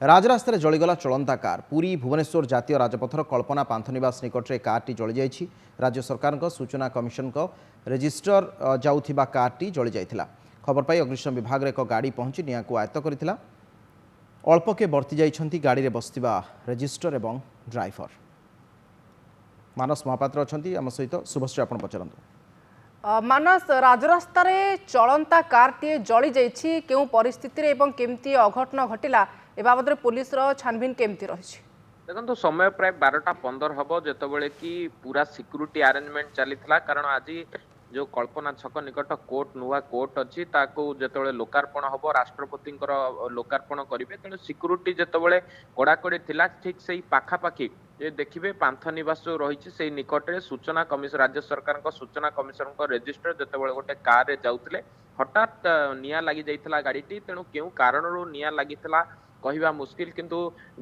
राजरास्तार जलीगला चलंता car Puri Bhubaneswar जातीय राजपथर कल्पना पांथनिवास निकटरे कारटी जली जाइछि। राज्य सरकार सूचना कमिशन रेजिस्टर जाउथिबा कारटी जली जाइथिला। खबर पाई अग्निशम विभाग एक गाड़ी पहुंची निया को आयत्त करथिला। अल्पके बर्ती जाइछंती गाड़ी रे बसथिबा रेजिस्टर एवं ड्राइवर। मानस महापात्र अछंती आम सहित शुभश्री आपण पचरंतु। मानस राजरास्तार चलंता कारटी जली जाइछि केउ परिस्थिति रे एवं केमती अघटन घटिला ए बाबद पुलिस छानबीन केमती रही? देखो समय प्राय 12:15 हम जो कि पूरा सिक्यूरीटी अरेंजमेंट चली कारण आज जो कल्पना छक निकट कोर्ट नुआ कोर्ट अच्छी जो लोकार्पण हम राष्ट्रपति लोकार्पण करेंगे तेणु सिक्यूरीटी जो कड़ाकड़ी थिला ठीक से पाखापाखि ये देखिए पांथनिवास जो रही से निकट में सूचना कमिशन राज्य सरकार सूचना कमिशन रेजिस्टर जो गोटे कार जाऊे हठात निया लगी जाइए गाड़ी तेणु क्यों कारण निया लगी कहवा मुस्किल किंतु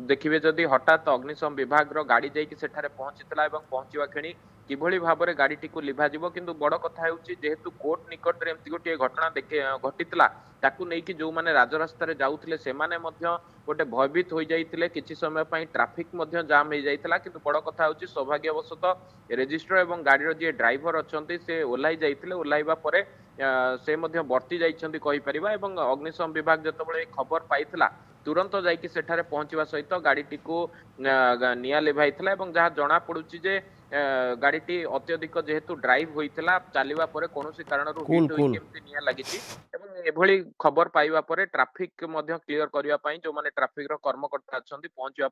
देखिए जदि हठात अग्निशम विभाग गाड़ी जाइए पहुंची पहुंचा क्षणी किभली भाव में गाड़ी टी लिभा किंतु बड़ कथा जेहेतु कोर्ट निकट में एमती गोटे घटना घटीला ताकू जो मैंने राजरास्तार जाऊे से गोटे भयभीत हो जाते किसी समय ट्राफिक जाम हो जाता किंतु बड़ कथा सौभाग्यवशत रेजिस्टर और गाड़ी जी ड्राइवर अच्छा से ओह्लाई जाते ओह्लैवा से बर्ती जापर अग्निशम विभाग जो खबर पाई तुरंत जाकि सेठारे पहुंचवा सहित गाड़ी को निया लिभाई जहाँ जना पड़ुची जे गाड़ी अत्यधिक जेहेतु ड्राइव होता चलवा कौन कारण निया लगी एभली खबर पाइबा ट्राफिक क्लियर करने जो मैंने ट्राफिक कर्मकर्ता अच्छा पहुंचा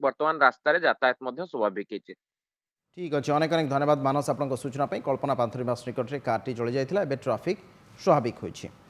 बर्तमान रास्तार यातायात स्वाभाविक है। ठीक अच्छे अनेक अनेक धन्यवाद मानस आपन सूचना कल्पना पांथनिवास निकट में कारटी जली जाइथिला। एबे ट्राफिक स्वाभाविक होइछि।